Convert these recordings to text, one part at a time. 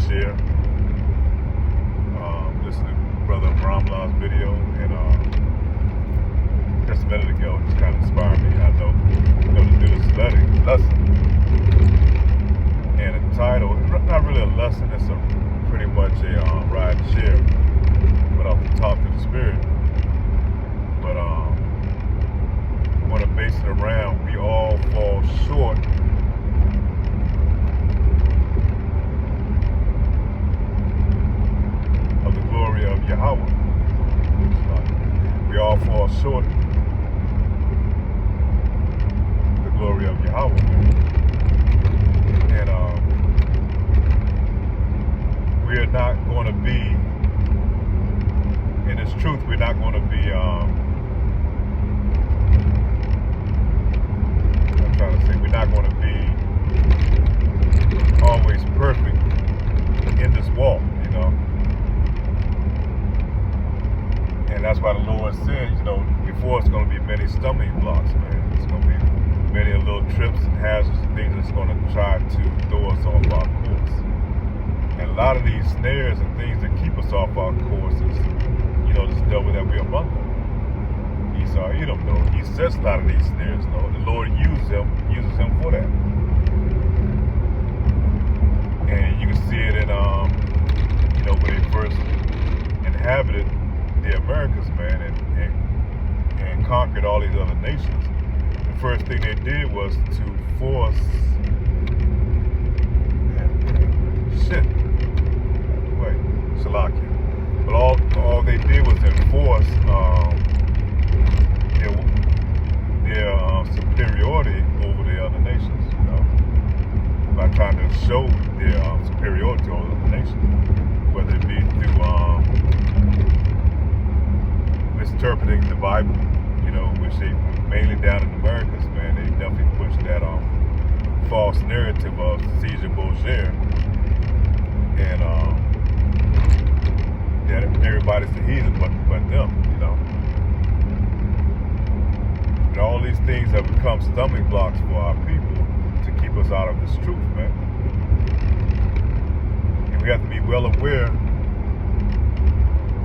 share. Listen to Brother Ramlah's video, and just a minute ago, it just kind of inspired me. I know, to do this lesson. And the title, not really a lesson, it's pretty much a ride and share, but off the top to the spirit. But I want to base it around, we all fall short of the glory of Yahweh. We all fall short of the glory of Yahweh. And we are not going to be, in its truth, we're not going to be, we're not going to be always perfect in this walk, And that's why the Lord said, before it's going to be many stumbling blocks, man. It's going to be many little trips and hazards and things that's going to try to throw us off our course. And a lot of these snares and things that keep us off our course is, this devil that we're among them. Esau, he sets a lot of these snares, The Lord uses him for that. And you can see it in, when they first inhabited the Americas, man, and conquered all these other nations. The first thing they did was to force, Shalakia. But all they did was enforce their superiority over the other nations, by trying to show their superiority over the nations, whether it be through misinterpreting the Bible, which they mainly down in the Americas, man, they definitely pushed that false narrative of Caesar Borgia, and that everybody's the heathen but them, And all these things have become stumbling blocks for our people to keep us out of this truth, man. And we have to be well aware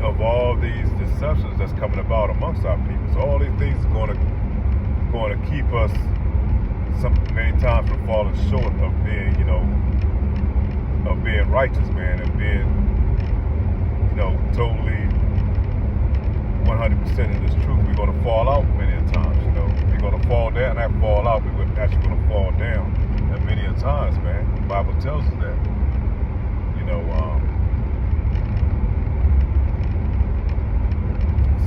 of all these deceptions that's coming about amongst our people. So all these things are going to keep us many times from falling short of being, of being righteous, man, and being, totally 100% in this truth. We're going to fall out many times, We're going to fall down. Not fall out, we're actually going to fall down many times, man. The Bible tells us that.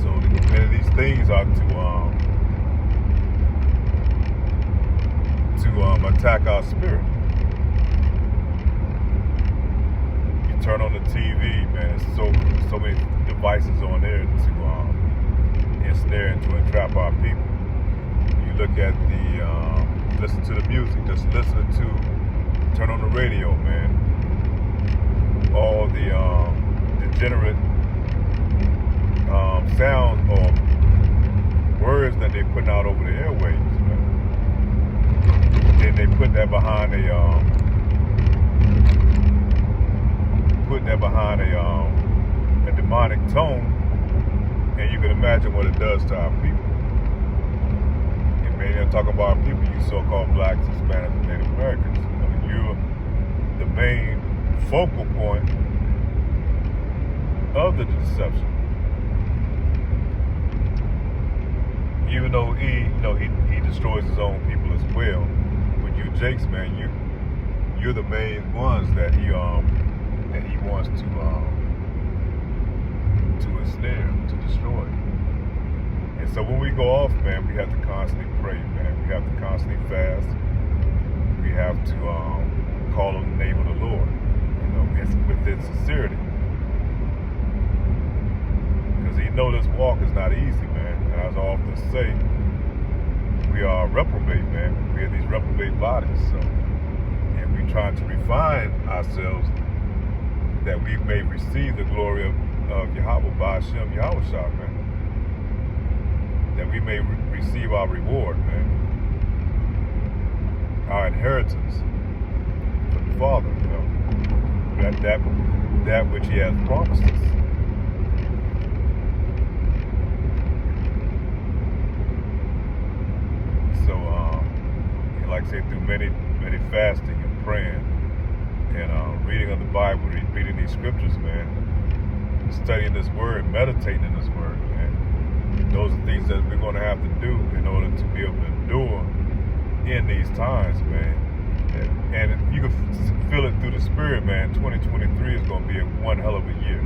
So many of these things are to attack our spirit. You turn on the TV, man, there's so many devices on there to ensnare and to entrap our people. You look at listen to the music, just turn on the radio, man. All the degenerate sounds or words that they're putting out over the airwaves, man. Then they put that behind a demonic tone, and you can imagine what it does to our people. And maybe I'm talking about our people, you so-called blacks, Hispanics, and Native Americans. You're the main focal point of the deception. Even though he destroys his own people as well. With you Jakes, man, you're the main ones that he wants to ensnare, to destroy. And so when we go off, man, we have to constantly pray, man. We have to constantly fast. We have to call on the name of the Lord, within sincerity. Because this walk is not easy, man. And as I often say, we are reprobate, man. We are these reprobate bodies. So, and we try to refine ourselves that we may receive the glory of Yahweh by Hashem Yahushua, man. That we may receive our reward, man. Our inheritance from the Father, that which he has promised us. So, like I said, through many fasting and praying and reading of the Bible, reading these scriptures, man, studying this word, meditating in this word, man. Those are things that we're going to have to do in order to be able to endure in these times, man. And you can feel it through the spirit, man. 2023 is going to be one hell of a year.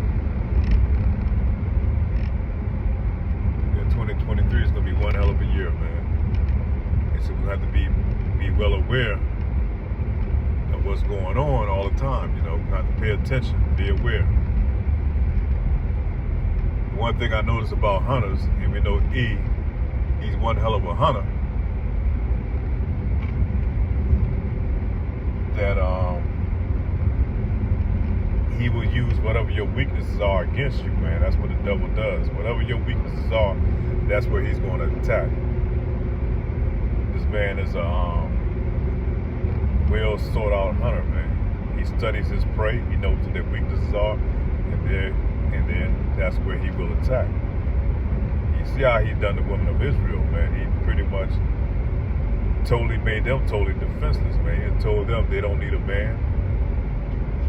Yeah, 2023 is going to be one hell of a year, man. And so we have to be well aware of what's going on all the time. You know, we have to pay attention, be aware. One thing I noticed about hunters, and we know he's one hell of a hunter, that he will use whatever your weaknesses are against you, man. That's what the devil does. Whatever your weaknesses are, that's where he's going to attack. This man is a well sought out hunter, man. He studies his prey. He knows what their weaknesses are, and then that's where he will attack. You see how he done the women of Israel, man. He pretty much totally made them totally defenseless, man. He told them they don't need a man.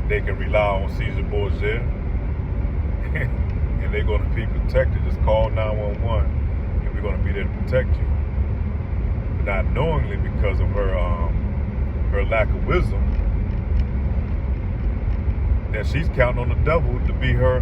They can rely on Caesar Borgia, and they're going to be protected. Just call 911, and we're going to be there to protect you. But not knowingly, because of her lack of wisdom, that she's counting on the devil to be her